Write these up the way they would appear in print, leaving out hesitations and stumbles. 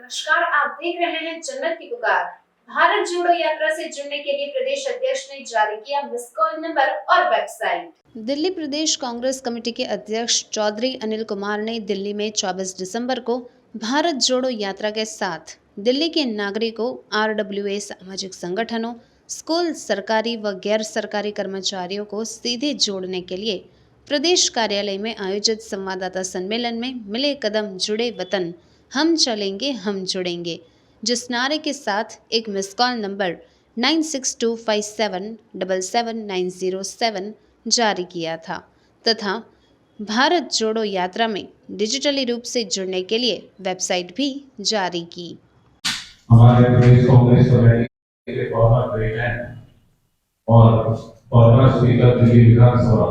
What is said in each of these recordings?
नमस्कार, आप देख रहे हैं जन्नत की पुकार। भारत जोड़ो यात्रा से जुड़ने के लिए प्रदेश अध्यक्ष ने जारी किया मिस कॉल नंबर और वेबसाइट। दिल्ली प्रदेश कांग्रेस कमेटी के अध्यक्ष चौधरी अनिल कुमार ने दिल्ली में 24 दिसंबर को भारत जोड़ो यात्रा के साथ दिल्ली के नागरिकों, RWA सामाजिक संगठनों, स्कूल, सरकारी व गैर सरकारी कर्मचारियों को सीधे जोड़ने के लिए प्रदेश कार्यालय में आयोजित संवाददाता सम्मेलन में मिले कदम जुड़े वतन, हम चलेंगे हम जुड़ेंगे, जिस नारे के साथ एक मिस कॉल नंबर 9625777907 जारी किया था तथा भारत जोड़ो यात्रा में डिजिटली रूप से जुड़ने के लिए वेबसाइट भी जारी की। हमारे प्रदेश कांग्रेस कमेटी के फॉर्मर प्रेसिडेंट और फॉर्मर स्पीकर दिल्ली विधानसभा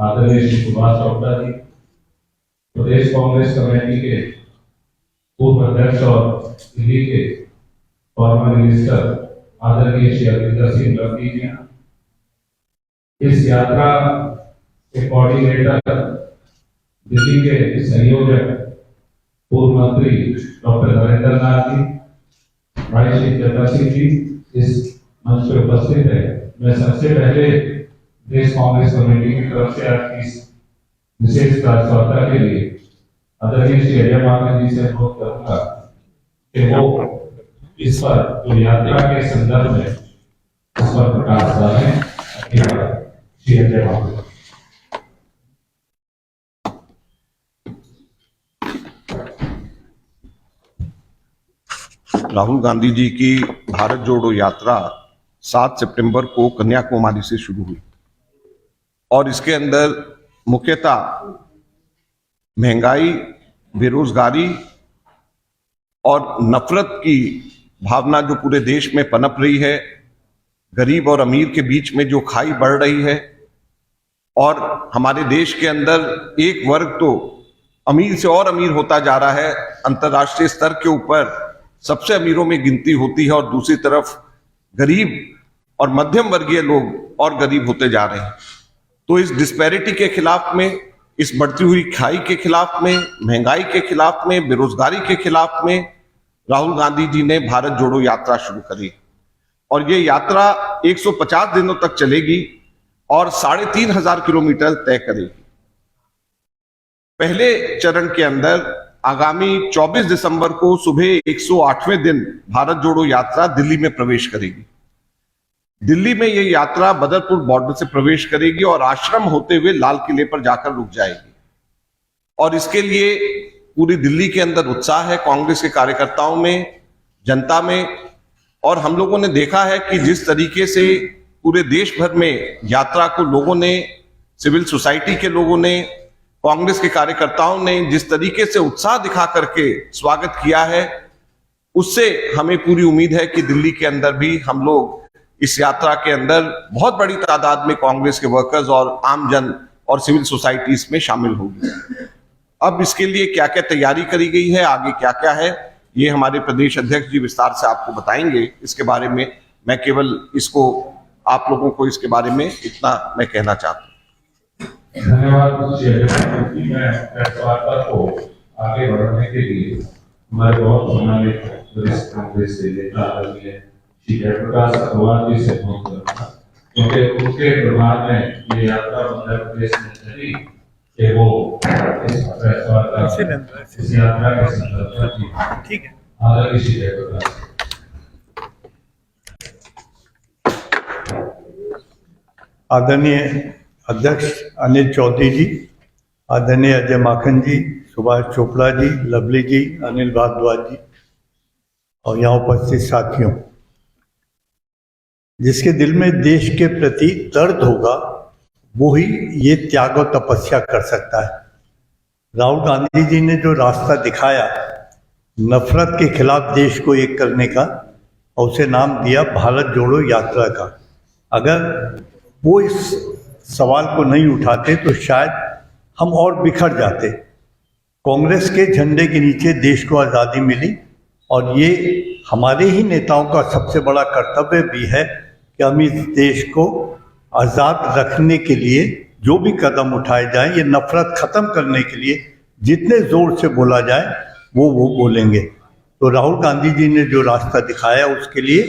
आदरणीय श्री सुभाष चोपड़ा जी, प्रदेश कांग्रेस कमेटी के पूर्व अध्यक्ष और दिल्ली के फॉर्मर मिनिस्टर आदरणीय श्री अरविंदर सिंह लवली जी, इस यात्रा के कोऑर्डिनेटर दिल्ली के संयोजक पूर्व मंत्री डॉक्टर नरेंद्र नाथ जी, भाई श्री जगत सिंह जी इस मंच पर उपस्थित है। मैं सबसे पहले प्रदेश कांग्रेस कमेटी की तरफ से आज की विशेष वार्ता के लिए आदरणीय श्री अजय माकन जी से अनुरोध करूंगा कि वो इस पर जो यात्रा के संदर्भ में इस पर प्रकाश डालें। श्री अजय माकन। राहुल गांधी जी की भारत जोड़ो यात्रा 7 सितंबर को कन्याकुमारी से शुरू हुई और इसके अंदर मुख्यतः महंगाई, बेरोजगारी और नफरत की भावना जो पूरे देश में पनप रही है, गरीब और अमीर के बीच में जो खाई बढ़ रही है और हमारे देश के अंदर एक वर्ग तो अमीर से और अमीर होता जा रहा है, अंतर्राष्ट्रीय स्तर के ऊपर सबसे अमीरों में गिनती होती है और दूसरी तरफ गरीब और मध्यम वर्गीय लोग और गरीब होते जा रहे हैं। तो इस डिस्पैरिटी के खिलाफ में, इस बढ़ती हुई खाई के खिलाफ में, महंगाई के खिलाफ में, बेरोजगारी के खिलाफ में राहुल गांधी जी ने भारत जोड़ो यात्रा शुरू करी और ये यात्रा 150 दिनों तक चलेगी और 3500 किलोमीटर तय करेगी। पहले चरण के अंदर आगामी 24 दिसंबर को सुबह 108वें दिन भारत जोड़ो यात्रा दिल्ली में प्रवेश करेगी। दिल्ली में यह यात्रा बदरपुर बॉर्डर से प्रवेश करेगी और आश्रम होते हुए लाल किले पर जाकर रुक जाएगी और इसके लिए पूरी दिल्ली के अंदर उत्साह है कांग्रेस के कार्यकर्ताओं में, जनता में। और हम लोगों ने देखा है कि जिस तरीके से पूरे देश भर में यात्रा को लोगों ने, सिविल सोसाइटी के लोगों ने, कांग्रेस के कार्यकर्ताओं ने जिस तरीके से उत्साह दिखा करके स्वागत किया है, उससे हमें पूरी उम्मीद है कि दिल्ली के अंदर भी हम लोग इस यात्रा के अंदर बहुत बड़ी तादाद में कांग्रेस के वर्कर्स और आम जन और सिविल सोसाइटी इसमें शामिल होगी। अब इसके लिए क्या क्या तैयारी करी गई है, आगे क्या क्या है, ये हमारे प्रदेश अध्यक्ष जी विस्तार से आपको बताएंगे। इसके बारे में मैं केवल इसको आप लोगों को इसके बारे में इतना मैं कहना चाहता हूँ। धन्यवाद। मैं वार्ता को आगे बढ़ाने के लिए हमारे बहुत सम्मानित वरिष्ठ कांग्रेस के नेता श्री जयप्रकाश अग्रवाल जी से फोन करूंगा, क्योंकि उनके प्रभाव में ये यात्रा मध्य प्रदेश में चली कि वो इस यात्रा के संदर्भ में। ठीक है, आदरणीय श्री जयप्रकाश। आदरणीय अध्यक्ष अनिल चौधरी जी, आदरणीय अजय माखन जी, सुभाष चोपड़ा जी, लवली जी, अनिल भारद्वाज जी और यहाँ उपस्थित साथियों, जिसके दिल में देश के प्रति दर्द होगा वो ही ये त्याग और तपस्या कर सकता है। राहुल गांधी जी ने जो रास्ता दिखाया नफरत के खिलाफ देश को एक करने का, और उसे नाम दिया भारत जोड़ो यात्रा का, अगर वो इस सवाल को नहीं उठाते तो शायद हम और बिखर जाते। कांग्रेस के झंडे के नीचे देश को आज़ादी मिली और ये हमारे ही नेताओं का सबसे बड़ा कर्तव्य भी है कि हम इस देश को आज़ाद रखने के लिए जो भी कदम उठाए जाएं, ये नफरत ख़त्म करने के लिए जितने ज़ोर से बोला जाए वो बोलेंगे। तो राहुल गांधी जी ने जो रास्ता दिखाया उसके लिए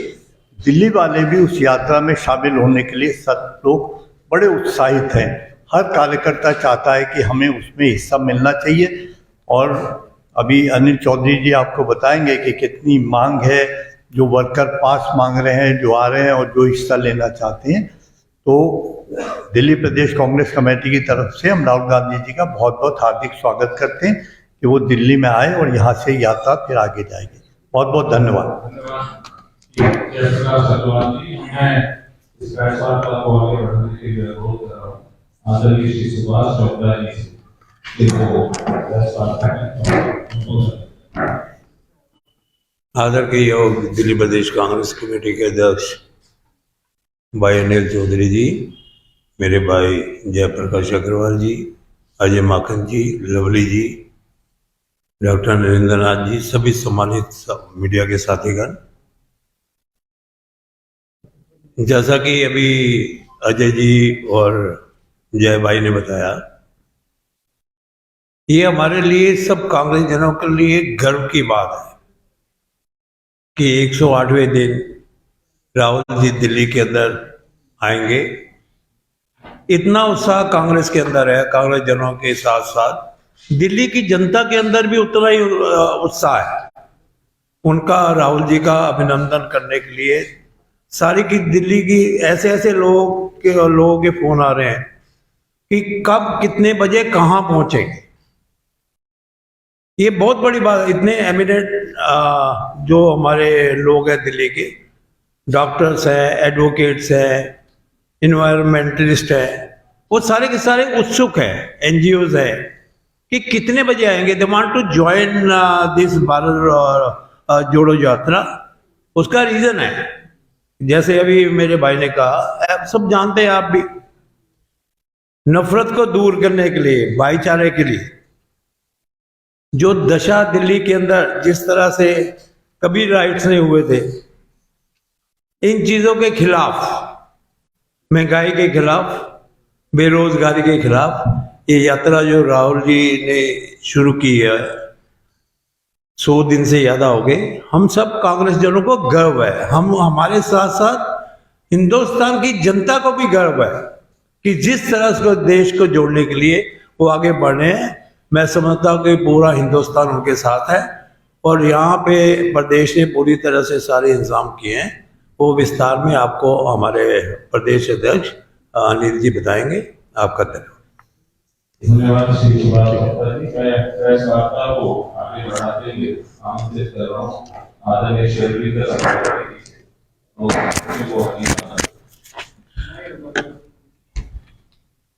दिल्ली वाले भी उस यात्रा में शामिल होने के लिए सब लोग बड़े उत्साहित हैं। हर कार्यकर्ता चाहता है कि हमें उसमें हिस्सा मिलना चाहिए। और अभी अनिल चौधरी जी आपको बताएंगे कि कितनी मांग है, जो वर्कर पास मांग रहे हैं, जो आ रहे हैं और जो हिस्सा लेना चाहते हैं। तो दिल्ली प्रदेश कांग्रेस कमेटी की तरफ से हम राहुल गांधी जी का बहुत बहुत हार्दिक स्वागत करते हैं कि वो दिल्ली में आए और यहाँ से यात्रा फिर आगे जाएगी। बहुत बहुत धन्यवाद। जयप्रकाश अग्रवाल जी, मैं इस प्रेस वार्ता को आगे बढ़ाने के लिए अनुरोध कर रहा हूँ आदरणीय श्री सुभाष चोपड़ा जी से कि वो प्रेस वार्ता में आदरणीय दिल्ली प्रदेश कांग्रेस कमेटी के अध्यक्ष भाई अनिल चौधरी जी, मेरे भाई जयप्रकाश अग्रवाल जी, अजय माखन जी, लवली जी, डॉक्टर नरेंद्र नाथ जी, सभी सम्मानित मीडिया के साथीगण, जैसा कि अभी अजय जी और जय भाई ने बताया, ये हमारे लिए सब कांग्रेस जनों के लिए गर्व की बात है कि 108वें दिन राहुल जी दिल्ली के अंदर आएंगे। इतना उत्साह कांग्रेस के अंदर है, कांग्रेस जनों के साथ साथ दिल्ली की जनता के अंदर भी उतना ही उत्साह है। उनका राहुल जी का अभिनंदन करने के लिए सारी की दिल्ली की ऐसे ऐसे लोगों के फोन आ रहे हैं कि कब कितने बजे कहाँ पहुंचेंगे। ये बहुत बड़ी बात है। इतने एमिनेंट जो हमारे लोग हैं दिल्ली के, डॉक्टर्स हैं, एडवोकेट्स हैं, इन्वायरमेंटलिस्ट हैं, वो सारे के सारे उत्सुक हैं, एनजीओज हैं कि कितने बजे आएंगे। They want to join this Bharat Jodo Yatra. उसका रीजन है, जैसे अभी मेरे भाई ने कहा, आप सब जानते हैं, आप भी, नफरत को दूर करने के लिए, भाईचारे के लिए जो दशा दिल्ली के अंदर जिस तरह से कभी राइट्स नहीं हुए थे, इन चीजों के खिलाफ, महंगाई के खिलाफ, बेरोजगारी के खिलाफ ये यात्रा जो राहुल जी ने शुरू की है, 100 दिन से ज्यादा हो गए। हम सब कांग्रेस जनों को गर्व है, हमारे साथ साथ हिंदुस्तान की जनता को भी गर्व है कि जिस तरह से देश को जोड़ने के लिए वो आगे बढ़े हैं। मैं समझता हूँ कि पूरा हिंदुस्तान उनके साथ है और यहाँ पे प्रदेश ने पूरी तरह से सारे इंतजाम किए हैं। वो विस्तार में आपको हमारे प्रदेश अध्यक्ष अनिल जी बताएंगे। आपका धन्यवाद श्री सुभाष चोपड़ा जी। मैं प्रेस वार्ता को आगे बढ़ाते हुए आमंत्रित कर रहा हूँ आदरणीय श्री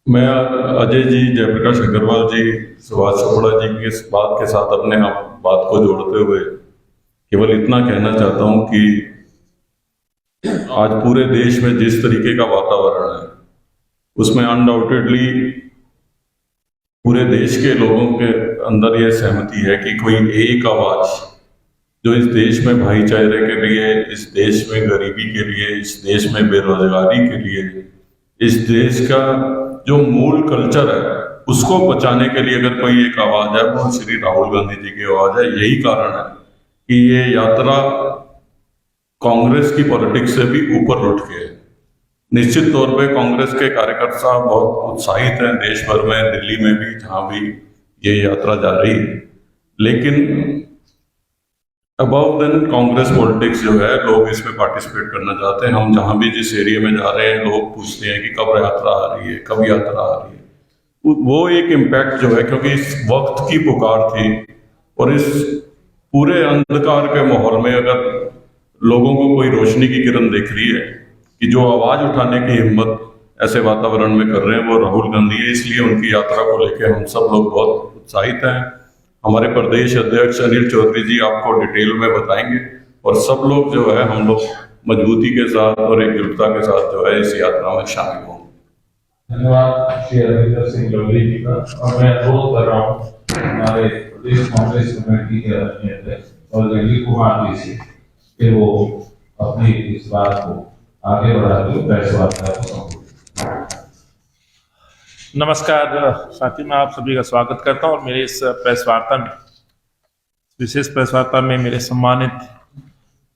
मैं अजय जी, जयप्रकाश अग्रवाल जी, सुभाष चोपड़ा जी की इस बात के साथ अपने आप बात को जोड़ते हुए केवल इतना कहना चाहता हूं कि आज पूरे देश में जिस तरीके का वातावरण है उसमें अनडाउटेडली पूरे देश के लोगों के अंदर यह सहमति है कि कोई एक आवाज जो इस देश में भाईचारे के लिए, इस देश में गरीबी के लिए, इस देश में बेरोजगारी के लिए, इस देश का जो मूल कल्चर है उसको बचाने के लिए अगर कोई एक आवाज है वो श्री राहुल गांधी जी की आवाज है। यही कारण है कि ये यात्रा कांग्रेस की पॉलिटिक्स से भी ऊपर उठ के है। निश्चित तौर पे कांग्रेस के कार्यकर्ता बहुत उत्साहित हैं देश भर में, दिल्ली में भी, जहां भी ये यात्रा जा रही है। लेकिन अबाउ देन कांग्रेस पॉलिटिक्स जो है, लोग इसमें पार्टिसिपेट करना चाहते हैं। हम जहां भी जिस एरिया में जा रहे हैं, लोग पूछते हैं कि कब यात्रा आ रही है, कब यात्रा आ रही है। वो एक इम्पैक्ट जो है, क्योंकि इस वक्त की पुकार थी और इस पूरे अंधकार के माहौल में अगर लोगों को कोई रोशनी की किरण दिख रही है कि जो आवाज उठाने की हिम्मत ऐसे वातावरण में कर रहे हैं, वो राहुल गांधी है। इसलिए उनकी यात्रा को लेकर हम सब लोग बहुत उत्साहित हैं। हमारे प्रदेश अध्यक्ष अनिल चौधरी जी आपको डिटेल में बताएंगे और सब लोग जो है, हम लोग मजबूती के साथ और एकजुटता के साथ जो है इस यात्रा में शामिल होंगे। धन्यवाद श्री हरिंदर सिंह लवली जी का। और मैं अनुरोध कर रहा हूँ हमारे प्रदेश कांग्रेस कमेटी के अध्यक्ष और दिलीप कुमार जी से कि वो अपनी इस बात को आगे बढ़ाते हुए प्रेस वार्ता को संबोधित। नमस्कार साथी, मैं आप सभी का स्वागत करता हूं और मेरे इस प्रेस वार्ता में विशेष प्रेस वार्ता में मेरे सम्मानित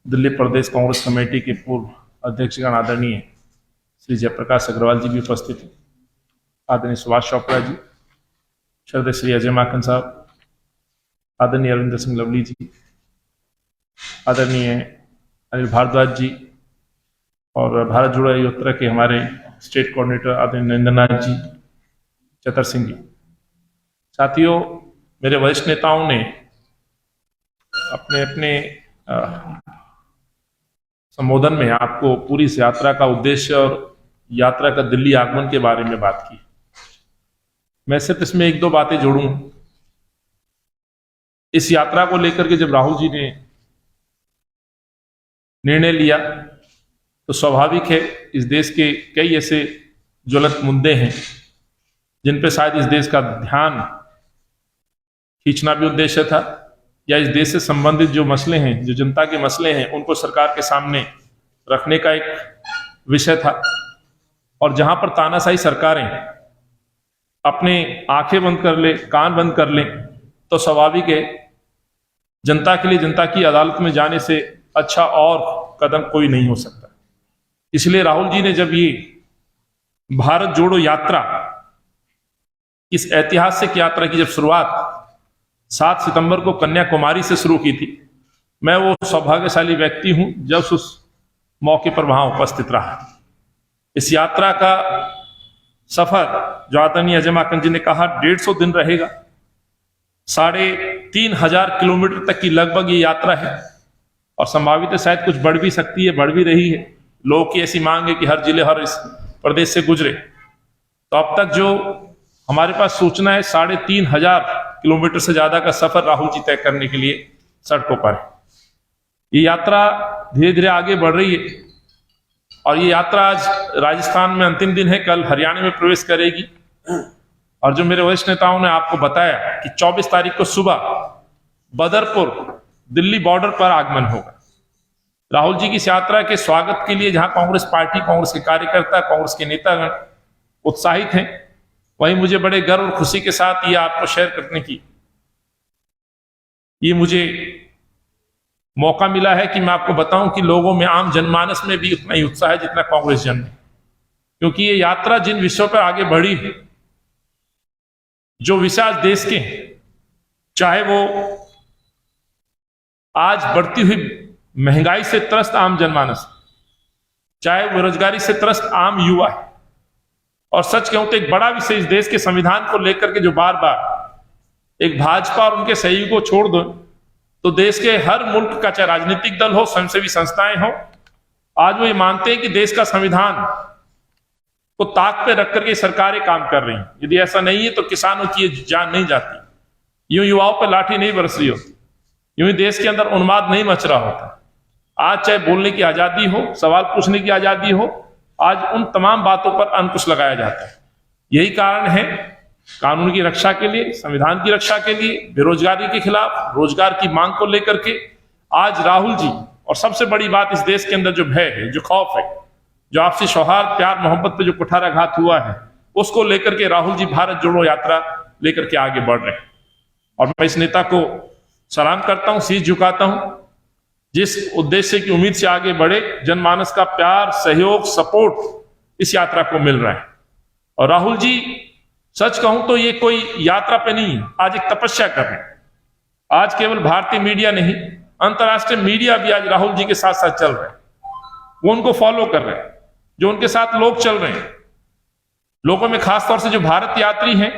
दिल्ली प्रदेश कांग्रेस कमेटी के पूर्व अध्यक्षगण आदरणीय श्री जयप्रकाश अग्रवाल जी भी उपस्थित हैं, आदरणीय सुभाष चोपड़ा जी, श्रद्धेय श्री अजय माकन साहब, आदरणीय अरविंदर सिंह लवली जी, आदरणीय अनिल भारद्वाज जी और भारत जोड़ो यात्रा के हमारे स्टेट कोऑर्डिनेटर आदरणीय नरेंद्र नाथ जी, चतर सिंह जी। साथियों, मेरे वरिष्ठ नेताओं ने अपने अपने संबोधन में आपको पूरी इस यात्रा का उद्देश्य और यात्रा का दिल्ली आगमन के बारे में बात की। मैं सिर्फ इसमें एक दो बातें जोड़ूं। इस यात्रा को लेकर के जब राहुल जी ने निर्णय लिया तो स्वाभाविक है इस देश के कई ऐसे ज्वलंत मुद्दे हैं जिन पे शायद इस देश का ध्यान खींचना भी उद्देश्य था, या इस देश से संबंधित जो मसले हैं, जो जनता के मसले हैं, उनको सरकार के सामने रखने का एक विषय था। और जहां पर तानाशाही सरकारें अपने आंखें बंद कर ले, कान बंद कर लें, तो स्वाभाविक है जनता के लिए जनता की अदालत में जाने से अच्छा और कदम कोई नहीं हो सकता। इसलिए राहुल जी ने जब ये भारत जोड़ो यात्रा, इस ऐतिहासिक यात्रा की जब शुरुआत 7 सितंबर को कन्याकुमारी से शुरू की थी, मैं वो सौभाग्यशाली व्यक्ति हूं जब उस मौके पर वहां उपस्थित रहा। इस यात्रा का सफर जो आदरणीय अजय माकन जी ने कहा 150 दिन रहेगा, 3500 किलोमीटर तक की लगभग ये यात्रा है और संभावित है शायद कुछ बढ़ भी सकती है, बढ़ भी रही है। लोगों की ऐसी मांग है कि हर जिले, हर इस प्रदेश से गुजरे। तो अब तक जो हमारे पास सूचना है 3500 किलोमीटर से ज्यादा का सफर राहुल जी तय करने के लिए सड़कों पर है। ये यात्रा धीरे धीरे आगे बढ़ रही है और ये यात्रा आज राजस्थान में अंतिम दिन है, कल हरियाणा में प्रवेश करेगी। और जो मेरे वरिष्ठ नेताओं ने आपको बताया कि 24 तारीख को सुबह बदरपुर दिल्ली बॉर्डर पर आगमन होगा। राहुल जी की इस यात्रा के स्वागत के लिए जहां कांग्रेस पार्टी, कांग्रेस के कार्यकर्ता, कांग्रेस के नेतागण उत्साहित हैं, वहीं मुझे बड़े गर्व और खुशी के साथ ये आपको शेयर करने की ये मुझे मौका मिला है कि मैं आपको बताऊं कि लोगों में, आम जनमानस में भी उतना ही उत्साह है जितना कांग्रेस जन में। क्योंकि ये यात्रा जिन विषयों पर आगे बढ़ी है, जो विषय आज देश के हैं, चाहे वो आज बढ़ती हुई महंगाई से त्रस्त आम जनमानस, चाहे बेरोजगारी से त्रस्त आम युवा है, और सच कहूं तो एक बड़ा विषय इस देश के संविधान को लेकर के जो बार बार एक भाजपा और उनके सहयोगी को छोड़ दो तो देश के हर मुल्क का, चाहे राजनीतिक दल हो, स्वयंसेवी संस्थाएं हो, आज वो ये मानते हैं कि देश का संविधान को ताक पे रख करके सरकारें काम कर रही हैं। यदि ऐसा नहीं है तो किसानों की जान नहीं जाती, यूं युवाओं पर लाठी नहीं बरस रही होती, यूं ही देश के अंदर उन्माद नहीं मच रहा होता। आज चाहे बोलने की आजादी हो, सवाल पूछने की आजादी हो, आज उन तमाम बातों पर अंकुश लगाया जाता है। यही कारण है कानून की रक्षा के लिए, संविधान की रक्षा के लिए, बेरोजगारी के खिलाफ, रोजगार की मांग को लेकर के आज राहुल जी, और सबसे बड़ी बात इस देश के अंदर जो भय है, जो खौफ है, जो आपसी सौहार्द, प्यार, मोहब्बत पे जो कुठाराघात हुआ है, उसको लेकर के राहुल जी भारत जोड़ो यात्रा लेकर के आगे बढ़ रहे हैं। और मैं इस नेता को सलाम करता हूं, शीश झुकाता हूं, जिस उद्देश्य की उम्मीद से आगे बढ़े, जनमानस का प्यार, सहयोग, सपोर्ट इस यात्रा को मिल रहा है। और राहुल जी, सच कहूं तो ये कोई यात्रा पे नहीं है, आज एक तपस्या कर रहे हैं। आज केवल भारतीय मीडिया नहीं, अंतर्राष्ट्रीय मीडिया भी आज राहुल जी के साथ साथ चल रहे हैं, वो उनको फॉलो कर रहे हैं, जो उनके साथ लोग चल रहे हैं। लोगों में खासतौर से जो भारत यात्री हैं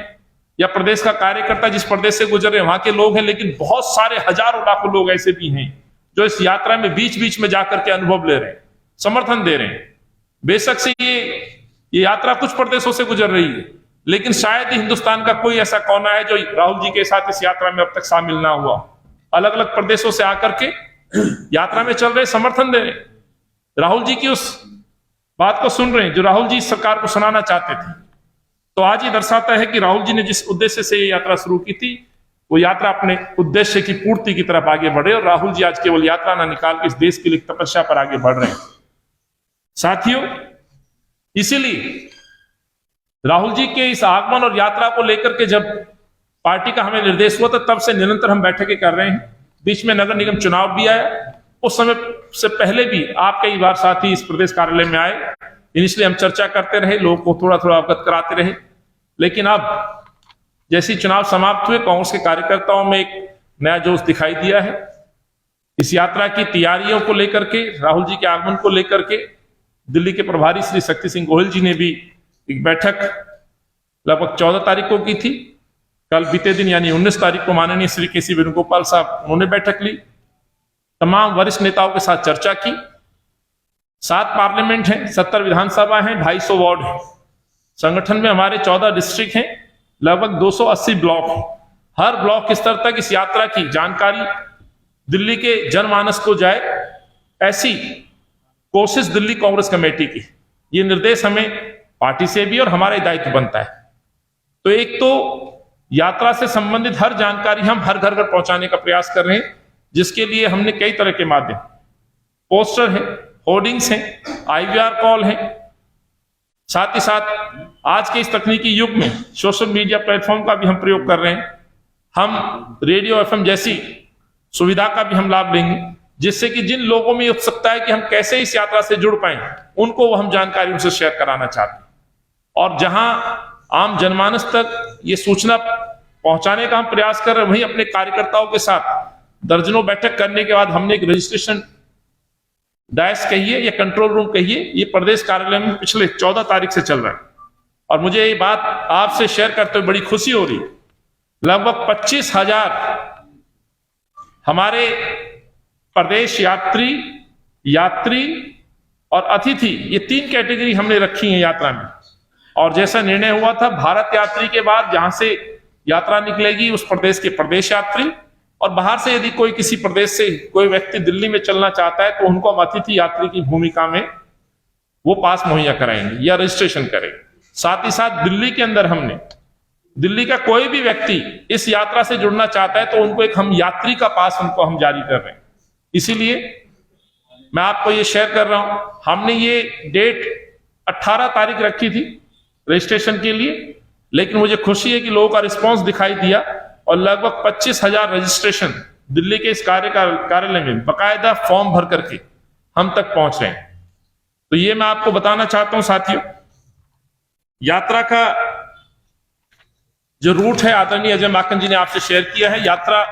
या प्रदेश का कार्यकर्ता जिस प्रदेश से गुजर रहे हैं वहां के लोग हैं, लेकिन बहुत सारे हजारों लाखों लोग ऐसे भी हैं जो इस यात्रा में बीच बीच में जाकर के अनुभव ले रहे हैं, समर्थन दे रहे हैं। बेशक से ये यात्रा कुछ प्रदेशों से गुजर रही है, लेकिन शायद ही हिंदुस्तान का कोई ऐसा कोना है जो राहुल जी के साथ इस यात्रा में अब तक शामिल ना हुआ। अलग अलग प्रदेशों से आकर के यात्रा में चल रहे, समर्थन दे रहे, राहुल जी की उस बात को सुन रहे हैं जो राहुल जी सरकार को सुनाना चाहते थे। तो आज ये दर्शाता है कि राहुल जी ने जिस उद्देश्य से ये यात्रा शुरू की थी, वो यात्रा अपने उद्देश्य की पूर्ति की तरफ आगे बढ़े, और राहुल जी आज केवल यात्रा ना निकाल के इस देश के लिए तपस्या पर आगे बढ़ रहे हैं। साथियों, इसीलिए राहुल जी के इस आगमन और यात्रा को लेकर के जब पार्टी का हमें निर्देश हुआ था, तब से निरंतर हम बैठकें कर रहे हैं। बीच में नगर निगम चुनाव भी आया, उस समय से पहले भी आप कई बार साथी इस प्रदेश कार्यालय में आए, इनिशियली हम चर्चा करते रहे, लोगों को थोड़ा थोड़ा अवगत कराते रहे। लेकिन अब जैसे चुनाव समाप्त हुए, कांग्रेस के कार्यकर्ताओं में एक नया जोश दिखाई दिया है। इस यात्रा की तैयारियों को लेकर के, राहुल जी के आगमन को लेकर के दिल्ली के प्रभारी श्री शक्ति सिंह गोहिल जी ने भी एक बैठक लगभग 14 तारीख को की थी। कल बीते दिन यानी 19 तारीख को माननीय श्री के सी वेणुगोपाल साहब उन्होंने बैठक ली, तमाम वरिष्ठ नेताओं के साथ चर्चा की। 7 पार्लियामेंट हैं, 70 विधानसभा हैं, 250 वार्ड हैं। संगठन में हमारे 14 डिस्ट्रिक्ट हैं, लगभग 280 ब्लॉक हैं। हर ब्लॉक स्तर तक इस यात्रा की जानकारी दिल्ली के जनमानस को जाए, ऐसी कोशिश दिल्ली कांग्रेस कमेटी की। ये निर्देश हमें पार्टी से भी और हमारा दायित्व बनता है। तो एक तो यात्रा से संबंधित हर जानकारी हम हर घर घर पहुंचाने का प्रयास कर रहे हैं, जिसके लिए हमने कई तरह के माध्यम, पोस्टर है, होर्डिंग्स हैं, IVR कॉल है, साथ ही साथ आज के इस तकनीकी युग में सोशल मीडिया प्लेटफॉर्म का भी हम प्रयोग कर रहे हैं। हम रेडियो FM जैसी सुविधा का भी हम लाभ लेंगे, जिससे कि जिन लोगों में उत्सुकता है कि हम कैसे इस यात्रा से जुड़ पाएं, उनको वो हम जानकारी उनसे शेयर कराना चाहते हैं। और जहां आम जनमानस तक ये सूचना पहुंचाने का हम प्रयास कर रहे हैं, वहीं अपने कार्यकर्ताओं के साथ दर्जनों बैठक करने के बाद हमने एक रजिस्ट्रेशन डैश कहिए या कंट्रोल रूम कहिए, ये प्रदेश कार्यालय में पिछले 14 तारीख से चल रहा है। और मुझे ये बात आपसे शेयर करते हुए बड़ी खुशी हो रही है, लगभग 25,000 हमारे प्रदेश यात्री और अतिथि, ये 3 कैटेगरी हमने रखी है यात्रा में। और जैसा निर्णय हुआ था, भारत यात्री के बाद जहां से यात्रा निकलेगी उस प्रदेश के प्रदेश यात्री, और बाहर से यदि कोई किसी प्रदेश से कोई व्यक्ति दिल्ली में चलना चाहता है तो उनको हम अतिथि यात्री की भूमिका में वो पास मुहैया कराएंगे या रजिस्ट्रेशन करेंगे। साथ ही साथ दिल्ली के अंदर हमने, दिल्ली का कोई भी व्यक्ति इस यात्रा से जुड़ना चाहता है तो उनको एक हम यात्री का पास उनको हम जारी कर रहे हैं। इसीलिए मैं आपको ये शेयर कर रहा हूं, हमने ये डेट 18 तारीख रखी थी रजिस्ट्रेशन के लिए, लेकिन मुझे खुशी है कि लोगों का रिस्पांस दिखाई दिया और लगभग 25,000 रजिस्ट्रेशन दिल्ली के इस कार्यालय में बाकायदा फॉर्म भर करके हम तक पहुंच रहे हैं। तो ये मैं आपको बताना चाहता हूं साथियों, यात्रा का जो रूट है आदरणीय अजय माकन जी ने आपसे शेयर किया है। यात्रा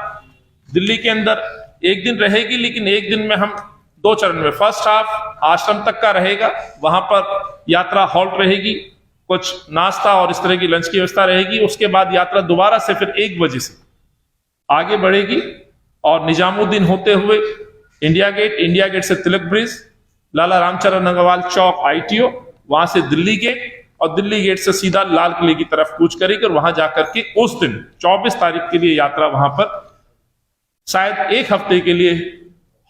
दिल्ली के अंदर एक दिन रहेगी, लेकिन एक दिन में हम 2 चरण में, फर्स्ट हाफ आश्रम तक का रहेगा, वहां पर यात्रा हॉल्ट रहेगी, कुछ नाश्ता और इस तरह की लंच की व्यवस्था रहेगी। उसके बाद यात्रा दोबारा से फिर 1 बजे से आगे बढ़ेगी और निजामुद्दीन होते हुए इंडिया गेट से तिलक ब्रिज, लाला रामचरण अग्रवाल चौक ITO, वहां से दिल्ली गेट, और दिल्ली गेट से सीधा लाल किले की तरफ कूच करेगी और वहां जाकर के उस दिन 24 तारीख के लिए यात्रा वहां पर शायद 1 हफ्ते के लिए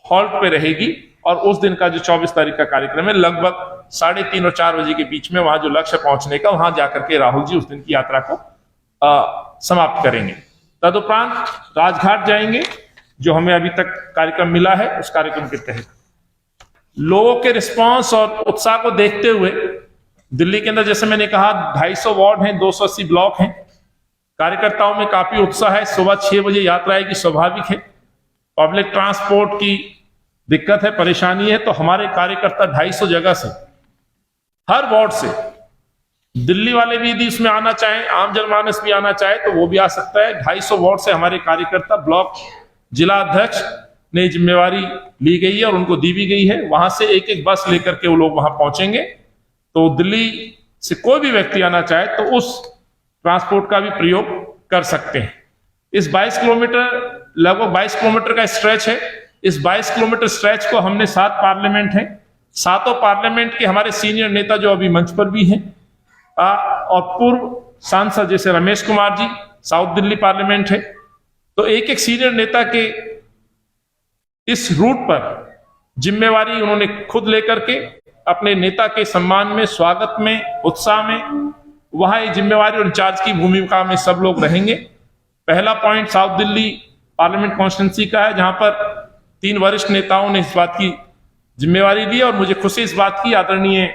हॉल्ट पे रहेगी। और उस दिन का जो 24 तारीख का कार्यक्रम है, लगभग 3:30 और 4 बजे के बीच में वहां जो लक्ष्य पहुंचने का, वहां जाकर के राहुल जी उस दिन की यात्रा को समाप्त करेंगे। तदुपरांत राजघाट जाएंगे, जो हमें अभी तक कार्यक्रम मिला है उस कार्यक्रम के तहत। लोगों के रिस्पांस और उत्साह को देखते हुए दिल्ली के अंदर, जैसे मैंने कहा, 250 वार्ड हैं, 280 ब्लॉक हैं, कार्यकर्ताओं में काफी उत्साह है। सुबह 6 बजे यात्रा आएगी, स्वाभाविक है। पब्लिक ट्रांसपोर्ट की दिक्कत है, परेशानी है, तो हमारे कार्यकर्ता 250 जगह से, हर वार्ड से, दिल्ली वाले भी यदि इसमें आना चाहें, आम जनमानस भी आना चाहे तो वो भी आ सकता है। 250 वार्ड से हमारे कार्यकर्ता, ब्लॉक जिला अध्यक्ष ने जिम्मेवारी ली गई है और उनको दी भी गई है, वहां से एक एक बस लेकर के वो लोग वहां पहुंचेंगे। तो दिल्ली से कोई भी व्यक्ति आना चाहे तो उस ट्रांसपोर्ट का भी प्रयोग कर सकते हैं। इस 22 किलोमीटर, लगभग 22 किलोमीटर का स्ट्रेच है। इस 22 किलोमीटर स्ट्रेच को हमने 7 पार्लियामेंट हैं, 7 पार्लियामेंट के हमारे सीनियर नेता जो अभी मंच पर भी हैं, और पूर्व सांसद जैसे रमेश कुमार जी, साउथ दिल्ली पार्लियामेंट है। तो एक एक सीनियर नेता के इस रूट पर जिम्मेवारी उन्होंने खुद लेकर के अपने नेता के सम्मान में, स्वागत में, उत्साह में, वहां एक जिम्मेवारी और इंचार्ज की भूमिका में सब लोग रहेंगे। पहला point south Delhi parliament constituency का है, जहां पर 3 वरिष्ठ नेताओं ने इस बात की जिम्मेवारी ली और मुझे खुशी इस बात की, आदरणीय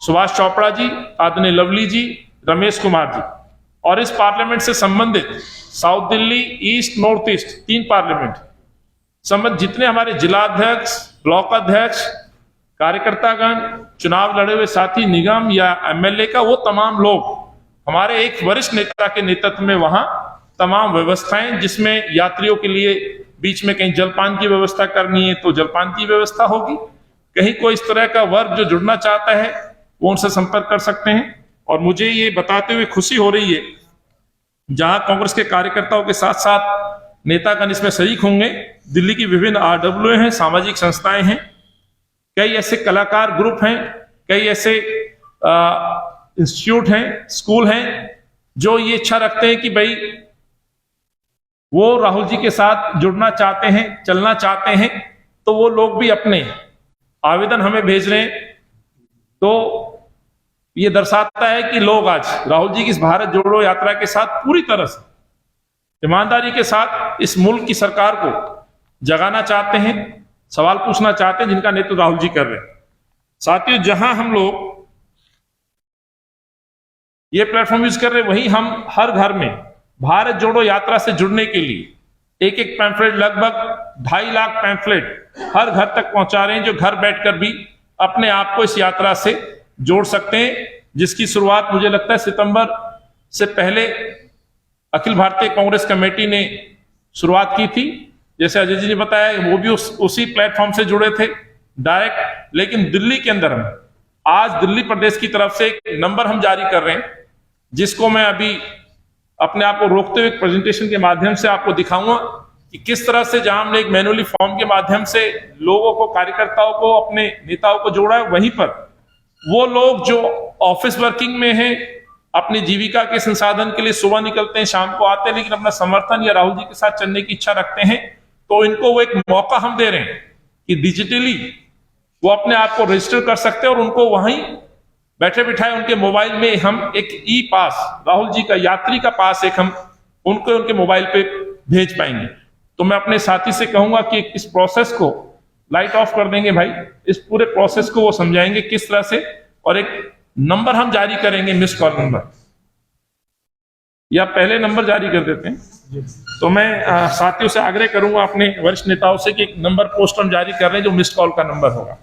सुभाष चोपड़ा जी, आदरणीय लवली जी, रमेश कुमार जी। और इस पार्लियामेंट से संबंधित south Delhi, east, north east 3 parliament, संबंध जितने हमारे जिलाध्यक्ष, ब्लॉक अध्यक्ष, कार्यकर्तागण, चुनाव लड़े हुए साथी, निगम या एमएलए का वो तमाम लोग, हमारे एक वरिष्ठ नेता के नेतृत्व में वहां तमाम व्यवस्थाएं, जिसमें यात्रियों के लिए बीच में कहीं जलपान की व्यवस्था करनी है तो जलपान की व्यवस्था होगी, कहीं कोई इस तरह का वर्ग जो जुड़ना चाहता है वो उनसे संपर्क कर सकते हैं। और मुझे ये बताते हुए खुशी हो रही है, जहां कांग्रेस के कार्यकर्ताओं के साथ साथ नेतागण इसमें शरीक होंगे, दिल्ली की विभिन्न RWA हैं, सामाजिक संस्थाएं हैं, कई ऐसे कलाकार ग्रुप हैं, कई ऐसे इंस्टीट्यूट हैं, स्कूल हैं, जो ये इच्छा रखते हैं कि भाई वो राहुल जी के साथ जुड़ना चाहते हैं, चलना चाहते हैं, तो वो लोग भी अपने आवेदन हमें भेज रहे हैं। तो ये दर्शाता है कि लोग आज राहुल जी की इस भारत जोड़ो यात्रा के साथ पूरी तरह से ईमानदारी के साथ इस मुल्क की सरकार को जगाना चाहते हैं, सवाल पूछना चाहते हैं, जिनका नेतृत्व राहुल जी कर रहे हैं। साथियों, जहां हम लोग ये प्लेटफॉर्म यूज कर रहे हैं, वहीं हम हर घर में भारत जोड़ो यात्रा से जुड़ने के लिए एक एक पैम्फलेट, लगभग 2.5 लाख पैम्फलेट हर घर तक पहुंचा रहे हैं, जो घर बैठकर भी अपने आप को इस यात्रा से जोड़ सकते हैं, जिसकी शुरुआत मुझे लगता है सितंबर से पहले अखिल भारतीय कांग्रेस कमेटी ने शुरुआत की थी। जैसे अजय जी ने बताया, वो भी उसी प्लेटफॉर्म से जुड़े थे डायरेक्ट। लेकिन दिल्ली के अंदर हम आज दिल्ली प्रदेश की तरफ से एक नंबर हम जारी कर रहे हैं, जिसको मैं अभी अपने आप को रोकते हुए प्रेजेंटेशन के माध्यम से आपको दिखाऊंगा कि किस तरह से जहां हमने एक मैनुअली फॉर्म के माध्यम से लोगों को, कार्यकर्ताओं को, अपने नेताओं को जोड़ा है, वहीं पर वो लोग जो ऑफिस वर्किंग में हैं, अपनी जीविका के संसाधन के लिए सुबह निकलते हैं, शाम को आते हैं, लेकिन अपना समर्थन या राहुल जी के साथ चलने की इच्छा रखते हैं, तो इनको वो एक मौका हम दे रहे हैं कि डिजिटली वो अपने आप को रजिस्टर कर सकते हैं और उनको वहीं बैठे बिठाए उनके मोबाइल में हम एक ई पास, राहुल जी का यात्री का पास एक हम उनको उनके मोबाइल पे भेज पाएंगे। तो मैं अपने साथी से कहूंगा कि इस प्रोसेस को लाइट ऑफ कर देंगे भाई, इस पूरे प्रोसेस को वो समझाएंगे किस तरह से, और एक नंबर हम जारी करेंगे, मिस कॉल नंबर, या पहले नंबर जारी कर देते हैं। तो मैं साथियों से आग्रह करूंगा, अपने वरिष्ठ नेताओं से, कि एक नंबर पोस्ट हम जारी कर रहे हैं जो मिस कॉल का नंबर होगा।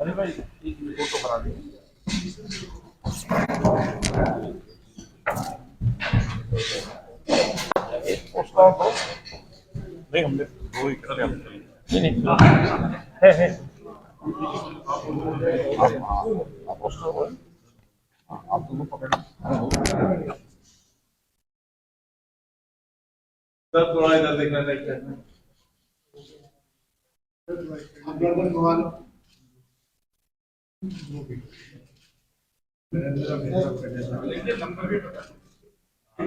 अरे भाई एक फोटो करा देंगे। नहीं, हमने दो ही कर दिया। नहीं है आप दोनों पकड़ सर, थोड़ा इधर देखना चाहिए।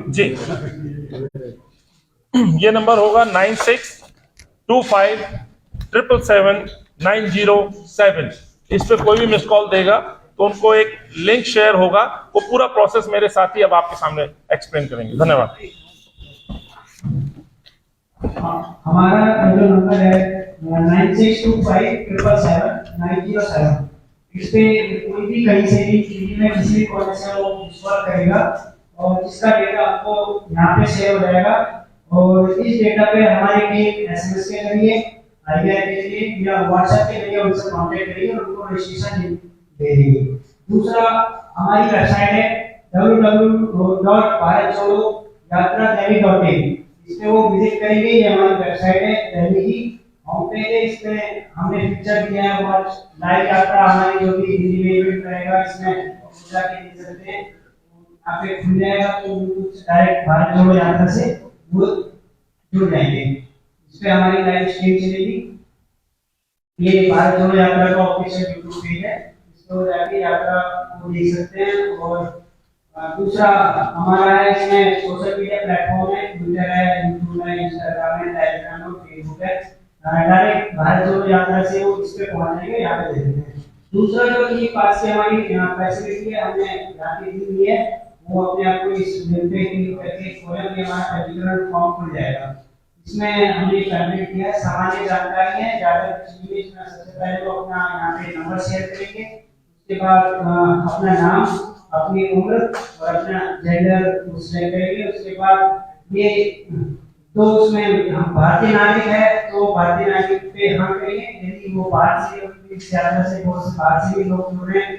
जी, ये नंबर होगा 9625777907। इस पे कोई भी मिस कॉल देगा तो उनको एक लिंक शेयर होगा, वो पूरा प्रोसेस मेरे साथी अब आपके सामने एक्सप्लेन करेंगे। धन्यवाद। हमारा जो नंबर है 9625777907, इस पे कोई भी कहीं से भी दिल्ली में किसी भी कॉलेज से वो विश्वास करेगा और इसका डेटा आपको यहाँ पे शेयर हो जाएगा। और इस डेटा पे हमारे टीम SMS के जरिए, IVR के जरिए या WhatsApp के जरिए उनसे कांटेक्ट करेगी और उनको रजिस्ट्रेशन देगी। दूसरा, हमारी वेबसाइट है www.bharatjodoyatra.in, इस पे वो विजिट करेंगे। ये हमारी वेबसाइट है, दिल्ली की होम पेज है। इसमें हमने पिक्चर दिया है और लाइव यात्रा हमारी जो भी दिल्ली में इवेंट रहेगा, इसमें पूरा के देख सकते हैं। आप पे खुल जाएगा तो यूट्यूब से डायरेक्ट भारत जोड़ो यात्रा से वो जुड़ जाएंगे। इस पे हमारी लाइव स्ट्रीम चलेगी। ये भारत जोड़ो यात्रा का ऑफिशियल यूट्यूब पेज है, इस पर जाके यात्रा को देख सकते हैं। और दूसरा हमारा है, इसमें सोशल मीडिया प्लेटफॉर्म है, ट्विटर है, यूट्यूब है, इंस्टाग्राम है, टेलीग्राम है, फेसबुक है। डायरेक्ट भारत जोड़ो यात्रा से वो इस पे पहुंचेंगे, यहाँ पे देखते हैं। दूसरा जो ये पास से हमारी फैसिलिटी है, हमने यहाँ पे दी है, वो अपने आप को इस लिंक पे क्लिक करके खोलें कि हमारा एप्लीकेशन फॉर्म खुल जाएगा। इसमें हमने सबमिट किया है, सामान्य जानकारी है, ज्यादा कुछ नहीं। इसमें सबसे पहले तो अपना यहाँ पे नंबर शेयर करेंगे, उसके बाद अपना नाम, अपनी उम्र और अपना जेंडर शेयर करेंगे। उसके बाद ये तो उसमें हम भारतीय नागरिक है तो भारतीय नागरिक पे हाँ करेंगे, यदि वो बाहर से इस यात्रा से बहुत से बाहर से भी लोग जुड़ रहे हैं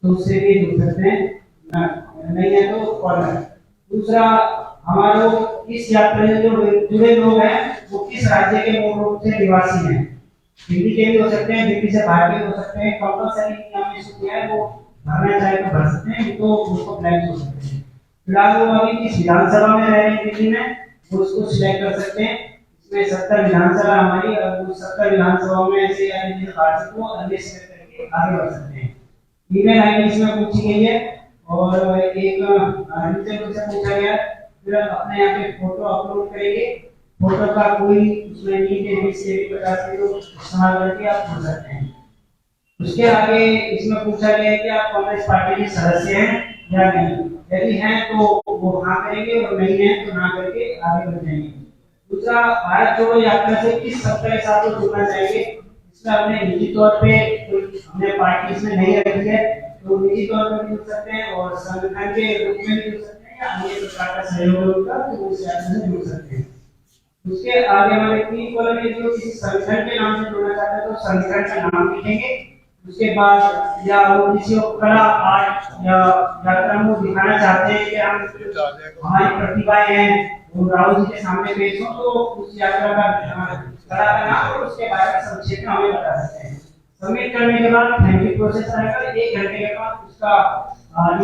तो उससे भी जुड़ सकते हैं, नहीं है तो फॉरनर। दूसरा, हमारे इस यात्रा में जो जुड़े लोग हैं वो किस राज्य के मूल रूप से निवासी हैं, दिल्ली के भी हो सकते हैं, दिल्ली से बाहर के भी हो सकते हैं, कंपलसरी हमने इसको किया है, वो भरना चाहे तो भर सकते हैं, तो उसको ब्लैंक हो सकते हैं। फिलहाल वो अभी किस विधानसभा में रह रहे हैं दिल्ली में, वो उसको सिलेक्ट कर सकते हैं। इसमें 70 विधानसभा हमारी, और वो 70 विधानसभा में ऐसे अन्य पार्टी को अन्य सिलेक्ट करके आगे बढ़ सकते हैं। ईमेल आईडी इसमें पूछी गई है और एक रीजन से पूछा गया, फिर अपने यहाँ पे फोटो अपलोड करेंगे, फोटो का कोई उसमें लिंक है जिससे भी 50 किलो इस्तेमाल करके आप भर सकते हैं। उसके आगे इसमें पूछा गया है कि आप कांग्रेस पार्टी के सदस्य हैं या नहीं, यदि हैं तो वो हाँ करेंगे और नहीं है तो ना करके आगे बढ़ जाएंगे। दूसरा, भारत जोड़ो यात्रा से किस सत्ता के साथ जुड़ना चाहिए, इसमें हमने निजी तौर पे हमने पार्टी इसमें नहीं रखी है, तो निजी तौर पर भी जुड़ सकते हैं और संगठन के रूप में भी जुड़ सकते हैं या अन्य प्रकार का सहयोग होगा तो उस यात्रा से जुड़ सकते हैं। उसके आगे हमारे 3 कॉलम में जो किसी संगठन के नाम से जुड़ना चाहते हैं तो संगठन का नाम लिखेंगे। उसके बाद या वो किसी को कला आर्ट या यात्रा में दिखाना चाहते हैं कि हम हमारी प्रतिभाएं हैं वो राहुल जी के सामने पेश हो, तो उस यात्रा का कला का नाम और उसके बारे में संक्षेप में हमें बता सकते हैं। सबमिट करने के बाद थैंक यू प्रोसेस आएगा, 1 घंटे के बाद उसका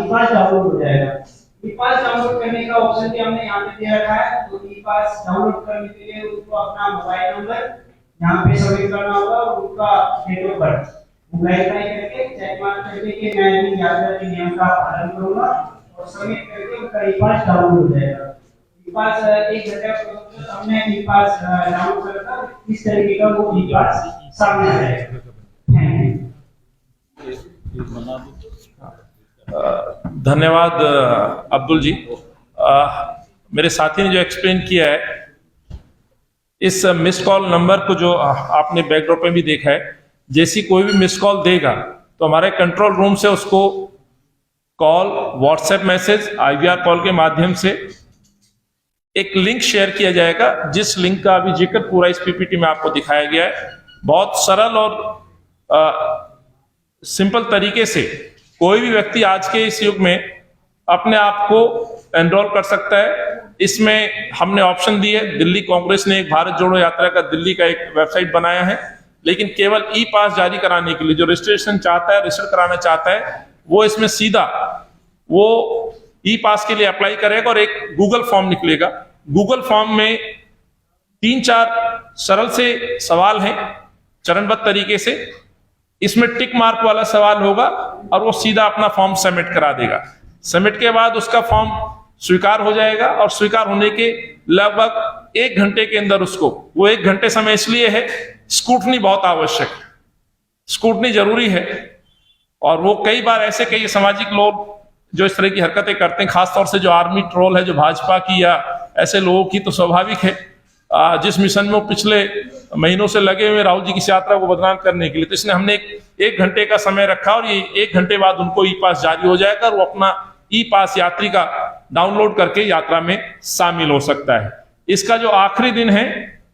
ई-पास डाउनलोड हो जाएगा। ई-पास डाउनलोड करने का ऑप्शन भी हमने यहाँ पे दे रखा है, तो ई-पास डाउनलोड करने के लिए उनको अपना मोबाइल नंबर यहाँ पे सबमिट करना होगा और उनका डेट ऑफ बर्थ वेरीफाई करके चेक मार्क करके कि मैं इन यात्रा के नियम का पालन करूंगा और सबमिट करके उनका ई-पास डाउनलोड हो जाएगा। ई-पास 1 घंटे का हमने ई-पास डाउनलोड करकर इस तरीके का वो ई-पास सामने आ जाएगा। धन्यवाद अब्दुल जी। मेरे साथी ने जो एक्सप्लेन किया है, इस मिस्ड कॉल नंबर को जो आपने बैकड्रॉप में भी देखा है, जैसी कोई भी मिस्ड कॉल देगा तो हमारे कंट्रोल रूम से उसको call, WhatsApp message, IVR call के माध्यम से एक लिंक शेयर किया जाएगा, जिस लिंक का अभी जिक्र पूरा इस PPT में आपको दिखाया गया है। बहुत सरल और सिंपल तरीके से कोई भी व्यक्ति आज के इस युग में अपने आप को एनरोल कर सकता है। इसमें हमने ऑप्शन दिए, दिल्ली कांग्रेस ने एक भारत जोड़ो यात्रा का दिल्ली का एक वेबसाइट बनाया है, लेकिन केवल ई-पास जारी कराने के लिए जो रजिस्ट्रेशन चाहता है, रजिस्टर कराना चाहता है, वो इसमें सीधा वो ई-पास के लिए अप्लाई करेगा और एक गूगल फॉर्म निकलेगा। गूगल फॉर्म में 3-4 सरल से सवाल हैं चरणबद्ध तरीके से, इसमें टिक मार्क वाला सवाल होगा और वो सीधा अपना फॉर्म सबमिट करा देगा। सबमिट के बाद उसका फॉर्म स्वीकार हो जाएगा और स्वीकार होने के लगभग 1 घंटे के अंदर उसको, वो 1 घंटे समय इसलिए है, स्क्रूटनी बहुत आवश्यक है, स्क्रूटनी जरूरी है। और वो कई बार ऐसे कई सामाजिक लोग जो इस तरह की हरकतें करते हैं, खासतौर से जो आर्मी ट्रोल है, जो भाजपा की या ऐसे लोगों की, तो स्वाभाविक है जिस मिशन में वो पिछले महीनों से लगे हुए राहुल जी की यात्रा को बदनाम करने के लिए, तो इसने हमने एक घंटे का समय रखा और ये 1 घंटे बाद उनको ई-पास जारी हो जाएगा और वो अपना ई-पास यात्री का डाउनलोड करके यात्रा में शामिल हो सकता है। इसका जो आखिरी दिन है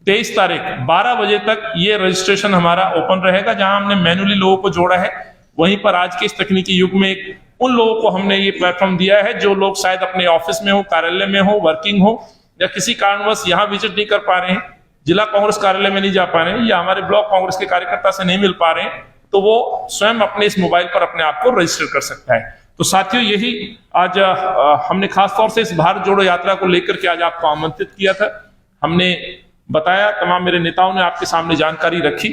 23 तारीख 12 बजे तक ये रजिस्ट्रेशन हमारा ओपन रहेगा। जहां हमने मैन्युअली लोगों को जोड़ा है, वहीं पर आज के इस तकनीकी युग में उन लोगों को हमने ये प्लेटफॉर्म दिया है जो लोग शायद अपने ऑफिस में हो, कार्यालय में हो, वर्किंग हो, या किसी कारणवश यहाँ विजिट नहीं कर पा रहे हैं, जिला कांग्रेस कार्यालय में नहीं जा पा रहे हैं, या हमारे ब्लॉक कांग्रेस के कार्यकर्ता से नहीं मिल पा रहे हैं, तो वो स्वयं अपने इस मोबाइल पर अपने आप को रजिस्टर कर सकता है। तो साथियों, यही आज हमने खासतौर से इस भारत जोड़ो यात्रा को लेकर के आज आपको आमंत्रित किया था। हमने बताया, तमाम मेरे नेताओं ने आपके सामने जानकारी रखी।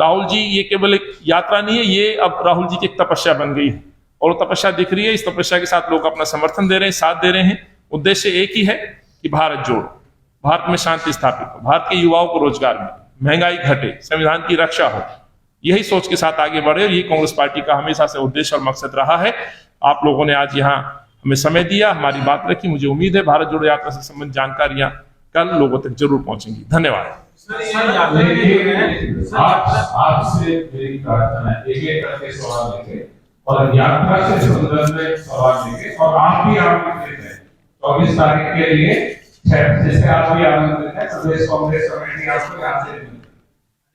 राहुल जी, ये केवल एक यात्रा नहीं है, ये अब राहुल जी की एक तपस्या बन गई है और तपस्या दिख रही है। इस तपस्या के साथ लोग अपना समर्थन दे रहे हैं, साथ दे रहे हैं। उद्देश्य एक ही है कि भारत जोड़ो, भारत में शांति स्थापित हो, भारत के युवाओं को रोजगार मिले, महंगाई घटे, संविधान की रक्षा हो, यही सोच के साथ आगे बढ़े। और ये कांग्रेस पार्टी का हमेशा से उद्देश्य और मकसद रहा है। आप लोगों ने आज यहाँ हमें समय दिया, हमारी बात रखी। मुझे उम्मीद है भारत जोड़ो यात्रा से संबंधित जानकारियां कल लोगों तक जरूर पहुंचेंगी। धन्यवाद। आपसे मेरी प्रार्थना है, एक करके सवाल लिखे और यात्रा से संबंधित सवाल लिखे, और आप भी आप लिख लेते हैं 24 तारीख के लिए जिससे आप भी आनंदित हैं, प्रदेश कांग्रेस कमेटी आपको यहाँ से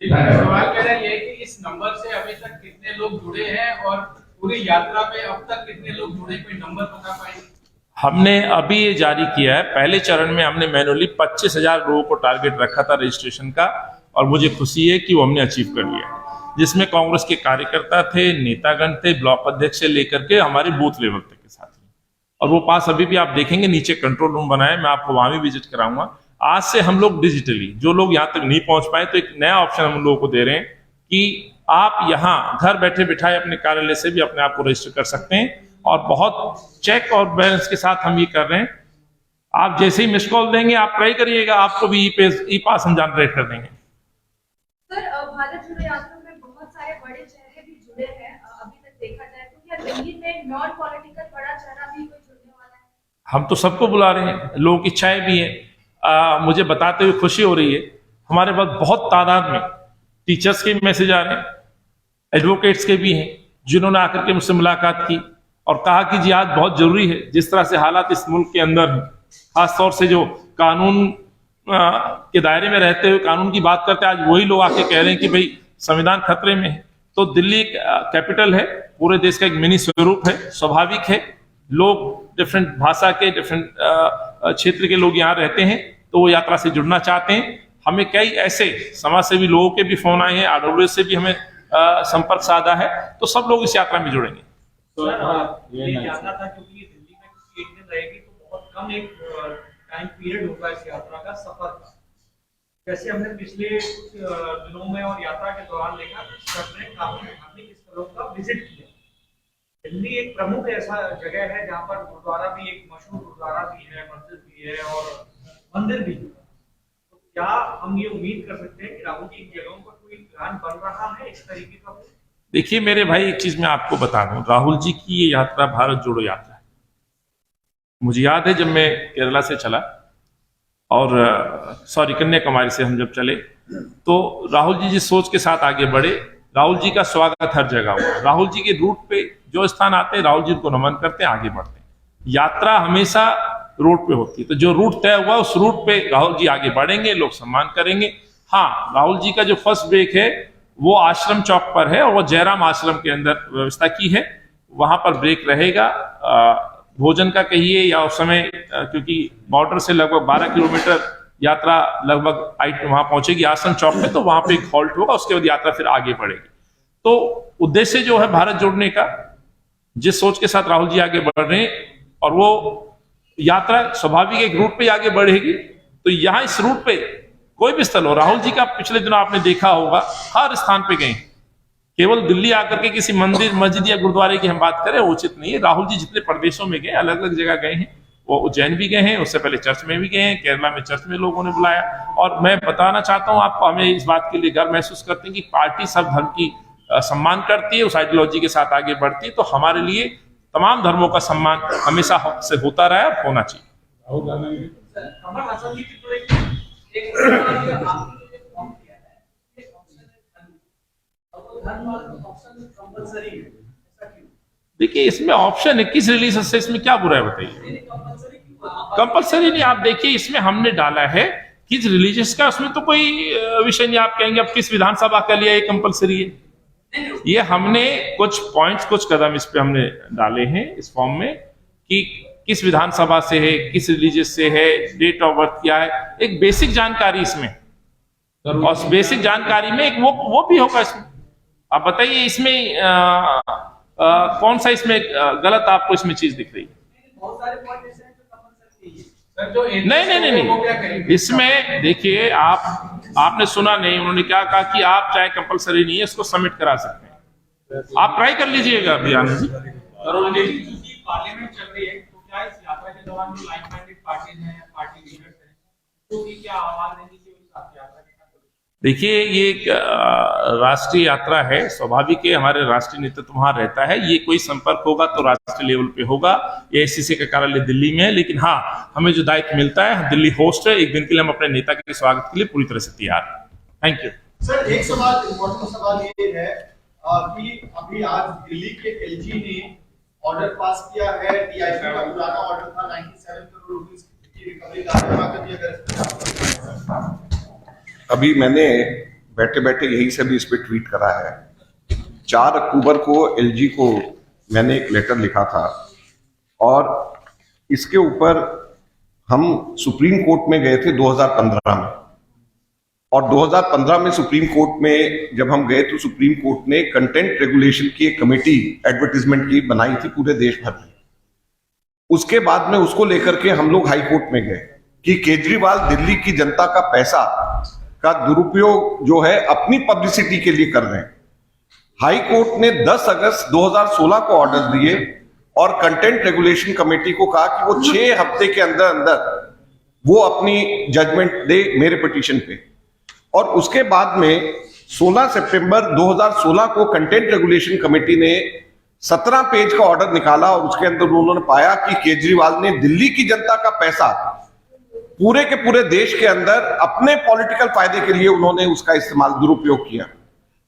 सवाल मेरा ये है कि इस नंबर से अभी तक कितने लोग जुड़े हैं और पूरी यात्रा में अब तक कितने लोग जुड़े, कोई नंबर बता पाएंगे? हमने अभी ये जारी किया है, पहले चरण में हमने मैनुअली 25,000 लोगों को टारगेट रखा था रजिस्ट्रेशन का, और मुझे खुशी है कि वो हमने अचीव कर लिया, जिसमें कांग्रेस के कार्यकर्ता थे, नेतागण थे, ब्लॉक अध्यक्ष से लेकर के हमारे बूथ लेवल तक के साथ। और वो पास अभी भी आप देखेंगे नीचे कंट्रोल रूम बनाए, मैं आपको वहां भी विजिट कराऊंगा। आज से हम लोग डिजिटली जो लोग यहाँ तक नहीं पहुंच पाए, तो एक नया ऑप्शन हम लोगों को दे रहे हैं कि आप यहाँ घर बैठे बिठाए अपने कार्यालय से भी अपने आप को रजिस्टर कर सकते हैं, और बहुत चेक और बैलेंस के साथ हम ये कर रहे हैं। आप जैसे ही मिस कॉल देंगे, आप ट्राई करिएगा, आपको भी ई पास हम जनरेट कर देंगे। सर, भारत जोड़ो यात्रा में बहुत सारे बड़े चेहरे भी जुड़े हैं अभी तक देखा जाए तो, क्या दिल्ली में नॉन पॉलिटिकल बड़ा चेहरा भी कोई जुड़ने वाला है? हम तो सबको बुला रहे हैं, लोगों की इच्छाएं भी है। मुझे बताते हुए खुशी हो रही है, हमारे पास बहुत तादाद में टीचर्स के मैसेज आ रहे हैं, एडवोकेट्स के भी हैं, जिन्होंने आकर के मुझसे मुलाकात की और कहा कि जी आज बहुत जरूरी है, जिस तरह से हालात इस मुल्क के अंदर हैं, खासतौर से जो कानून के दायरे में रहते हुए कानून की बात करते हैं, आज वही लोग आके कह रहे हैं कि भाई संविधान खतरे में है। तो दिल्ली कैपिटल है, पूरे देश का एक मिनी स्वरूप है, स्वाभाविक है, लोग डिफरेंट भाषा के, डिफरेंट क्षेत्र के लोग यहाँ रहते हैं, तो वो यात्रा से जुड़ना चाहते हैं। हमें कई ऐसे समाज सेवी लोगों के भी फोन आए हैं, आरडब्ल्यूएस से भी हमें संपर्क साधा है, तो सब लोग इस यात्रा में जुड़ेंगे। ये यात्रा था क्योंकि दिल्ली में एक दिन रहेगी तो बहुत कम एक टाइम पीरियड होगा इस यात्रा का, सफर का। जैसे हमने पिछले कुछ दिनों में और यात्रा के दौरान देखा, काफी धार्मिक स्थलों का विजिट किया। दिल्ली एक प्रमुख ऐसा जगह है जहाँ पर गुरुद्वारा भी, एक मशहूर गुरुद्वारा भी है, मस्जिद भी है और मंदिर भी है। तो क्या हम ये उम्मीद कर सकते हैं कि राहुल जी इन जगहों पर कोई प्लान बन रहा है इस तरीके का? देखिए मेरे भाई, एक चीज मैं आपको बता दूं, राहुल जी की ये यात्रा भारत जोड़ो यात्रा है। मुझे याद है जब मैं केरला से चला और कन्याकुमारी से हम जब चले, तो राहुल जी जिस सोच के साथ आगे बढ़े, राहुल जी का स्वागत हर जगह हुआ। राहुल जी के रूट पे जो स्थान आते हैं, राहुल जी को नमन करते हैं, आगे बढ़ते हैं। यात्रा हमेशा रोड पे होती है, तो जो रूट तय हुआ उस रूट पे राहुल जी आगे बढ़ेंगे, लोग सम्मान करेंगे। हाँ, राहुल जी का जो फर्स्ट ब्रेक है वो आश्रम चौक पर है, और वो जयराम आश्रम के अंदर व्यवस्था की है, वहां पर ब्रेक रहेगा। भोजन का कहिए या उस समय, क्योंकि बॉर्डर से लगभग 12 किलोमीटर यात्रा लगभग वहां पहुंचेगी आश्रम चौक पे, तो वहां पे एक हॉल्ट होगा, उसके बाद यात्रा फिर आगे बढ़ेगी। तो उद्देश्य जो है भारत जोड़ने का, जिस सोच के साथ राहुल जी आगे बढ़ रहे हैं, और वो यात्रा स्वाभाविक एक रूट पे आगे बढ़ेगी। तो यहाँ इस रूट पे कोई भी स्थल हो, राहुल जी का पिछले दिनों आपने देखा होगा, हर स्थान पे गए। केवल दिल्ली आकर के किसी मंदिर, मस्जिद या गुरुद्वारे की हम बात करें, उचित नहीं है। राहुल जी जितने प्रदेशों में गए, अलग अलग जगह गए हैं, वो उज्जैन भी गए हैं, उससे पहले चर्च में भी गए हैं, केरला में चर्च में लोगों ने बुलाया। और मैं बताना चाहता हूं आपको, हमें इस बात के लिए गर्व महसूस करते हैं कि पार्टी सब धर्म की सम्मान करती है, उस आइडियोलॉजी के साथ आगे बढ़ती है। तो हमारे लिए तमाम धर्मों का सम्मान हमेशा से होता रहा है और होना चाहिए। देखिए इसमें ऑप्शन है, किस रिलीजन से, इसमें क्या बुरा है बताइए? कंपलसरी नहीं, आप देखिए इसमें हमने डाला है किस रिलीजियस का, उसमें तो कोई विषय नहीं। आप कहेंगे अब किस विधानसभा का लिया, ये कंपलसरी है। ये हमने कुछ पॉइंट्स, कुछ कदम इस पे हमने डाले हैं इस फॉर्म में, कि किस विधानसभा से है, किस रिलीजियस से है, डेट ऑफ बर्थ क्या है, एक बेसिक जानकारी इसमें, और बेसिक जानकारी में एक वो भी होगा इसमें। आप बताइए इसमें कौन सा इसमें गलत आपको इसमें चीज दिख रही है? नहीं, इसमें देखिए आपने सुना नहीं, उन्होंने क्या कहा कि आप चाहे कंपलसरी नहीं है, इसको सबमिट करा सकते हैं, आप ट्राई कर लीजिएगा अभी आने जी। पार्लियामेंट चल रही है, तो क्या इस यात्रा के दौरान जो लाइक माइंडेड पार्टीज हैं, पार्टी लीडर्स हैं, तो भी क्या आवाज देंगे कि इस यात्रा के? देखिए ये एक राष्ट्रीय यात्रा है, स्वाभाविक है, हमारे राष्ट्रीय नेतृत्व वहां रहता है। ये कोई संपर्क होगा तो राष्ट्रीय लेवल पे होगा। एआईसीसी का कार्यालय दिल्ली में है, लेकिन हाँ हमें जो दायित्व मिलता है, दिल्ली होस्ट है, एक दिन के लिए हम अपने नेता के स्वागत के लिए पूरी तरह से तैयार हैं। Thank you sir. एक सवाल, इम्पोर्टेंट सवाल ये है कि अभी आज दिल्ली के एलजी ने ऑर्डर पास किया है, डीआईपी का पुराना ऑर्डर था 97 करोड़ रुपए की रिकवरी का दावा कर दिया अगर अभी मैंने बैठे बैठे यही से भी इस पे ट्वीट करा है। 4 अक्टूबर को एलजी को मैंने एक लेटर लिखा था और इसके ऊपर हम सुप्रीम कोर्ट में गए थे 2015 में, और 2015 में सुप्रीम कोर्ट में जब हम गए तो सुप्रीम कोर्ट ने कंटेंट रेगुलेशन की एक कमेटी एडवर्टीजमेंट की बनाई थी पूरे देश भर में। उसके बाद में उसको लेकर के हम लोग हाई कोर्ट में गए कि केजरीवाल दिल्ली की जनता का पैसा का दुरुपयोग जो है अपनी पब्लिसिटी के लिए कर रहे हैं। हाई कोर्ट ने 10 अगस्त 2016 को ऑर्डर दिए और कंटेंट रेगुलेशन कमेटी को कहा कि वो 6 हफ्ते के अंदर अंदर वो अपनी जजमेंट दे मेरे पिटीशन पे। और उसके बाद में 16 सितंबर 2016 को कंटेंट रेगुलेशन कमेटी ने 17 पेज का ऑर्डर निकाला और उसके अंदर उन्होंने पाया कि केजरीवाल ने दिल्ली की जनता का पैसा पूरे के पूरे देश के अंदर अपने पॉलिटिकल फायदे के लिए उन्होंने उसका इस्तेमाल दुरुपयोग किया।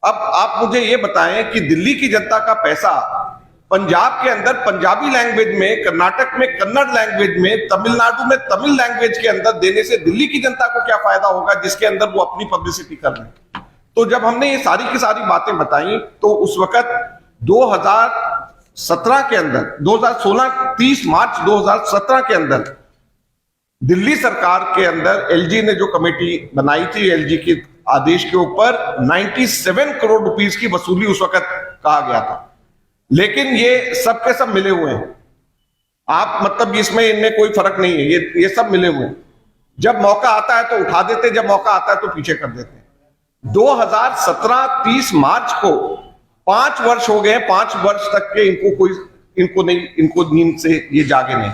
अब आप मुझे ये बताएं कि दिल्ली की जनता का पैसा पंजाब के अंदर पंजाबी लैंग्वेज में, कर्नाटक में कन्नड़ लैंग्वेज में, तमिलनाडु में तमिल लैंग्वेज के अंदर देने से दिल्ली की जनता को क्या फायदा होगा जिसके अंदर वो अपनी पब्लिसिटी कर रहे हैं। तो जब हमने ये सारी की सारी बातें बताई तो उस वक्त 2017 के अंदर 30 मार्च 2017 के अंदर दिल्ली सरकार के अंदर एलजी ने जो कमेटी बनाई थी, एलजी के आदेश के ऊपर 97 करोड़ रुपीस की वसूली उस वक्त कहा गया था। लेकिन ये सब के सब मिले हुए हैं। आप मतलब इसमें इनमें कोई फर्क नहीं है, ये सब मिले हुए हैं। जब मौका आता है तो उठा देते, जब मौका आता है तो पीछे कर देते। 2017 30 मार्च को 5 वर्ष हो गए, 5 वर्ष तक के इनको नींद से ये जागे नहीं।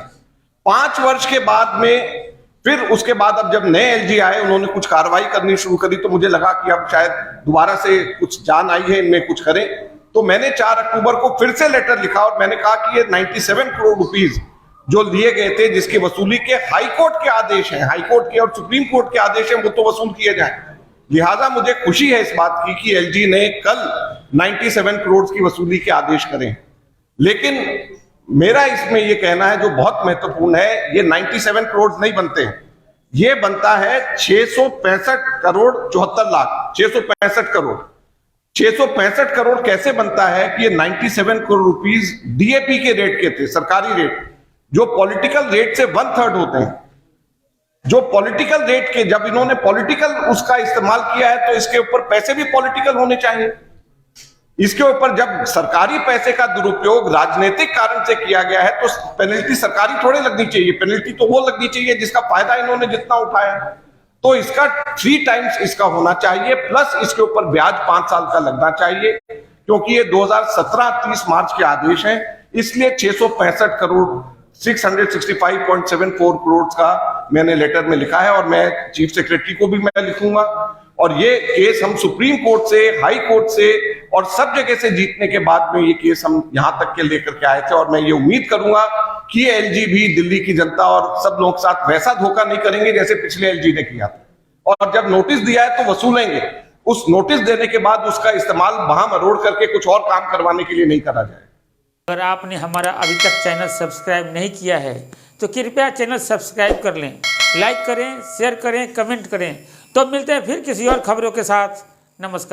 5 वर्ष के बाद में फिर उसके बाद अब जब नए एलजी आए, उन्होंने कुछ कार्रवाई करनी शुरू करी तो मुझे लगा कि अब शायद दोबारा से कुछ जान आई है, इनमें कुछ करें। तो मैंने 4 अक्टूबर को फिर से लेटर लिखा और मैंने कहा कि ये 97 करोड़ रुपीस जो लिए गए थे, जिसकी वसूली के हाई कोर्ट के आदेश हैं, हाई कोर्ट के और सुप्रीम कोर्ट के आदेश हैं, वो तो वसूल किए जाए। लिहाजा मुझे खुशी है इस बात की कि एलजी ने कल 97 करोड़ की वसूली के आदेश करें। लेकिन मेरा इसमें यह कहना है जो बहुत महत्वपूर्ण है, ये 97 करोड़ नहीं बनते हैं, ये बनता है 665 करोड़ 74 लाख 665 करोड़ कैसे बनता है कि ये 97 करोड़ रुपीस डीएपी के रेट के थे, सरकारी रेट जो पॉलिटिकल रेट से 1/3 होते हैं। जो पॉलिटिकल रेट के, जब इन्होंने पॉलिटिकल उसका इस्तेमाल किया है तो इसके ऊपर पैसे भी पॉलिटिकल होने चाहिए। इसके ऊपर जब सरकारी पैसे का दुरुपयोग राजनीतिक कारण से किया गया है तो पेनल्टी सरकारी थोड़े लगनी चाहिए, पेनल्टी तो वो लगनी चाहिए जिसका फायदा इन्होंने जितना उठाया। तो इसका 3 टाइम्स इसका होना चाहिए, प्लस इसके ऊपर ब्याज 5 साल का लगना चाहिए, क्योंकि ये 2017 30 मार्च के आदेश हैं। इसलिए 665 करोड़ 665.74 करोड़ का मैंने लेटर में लिखा है और मैं चीफ सेक्रेटरी को भी मैं लिखूंगा। और ये केस हम सुप्रीम कोर्ट से, हाई कोर्ट से और सब जगह से जीतने के बाद में ये केस हम यहां तक के लेकर के आए थे। और मैं ये उम्मीद करूंगा कि एलजी भी दिल्ली की जनता और सब लोगों के साथ वैसा धोखा नहीं करेंगे जैसे पिछले एलजी ने किया था। और जब नोटिस दिया है तो वसूलेंगे, उस नोटिस देने के बाद उसका इस्तेमाल वहां मरोड़ करके कुछ और काम करवाने के लिए नहीं करा जाए। अगर आपने हमारा अभी तक चैनल सब्सक्राइब नहीं किया है तो कृपया चैनल सब्सक्राइब कर लें, लाइक करें, शेयर करें, कमेंट करें। तो मिलते हैं फिर किसी और खबरों के साथ। नमस्कार।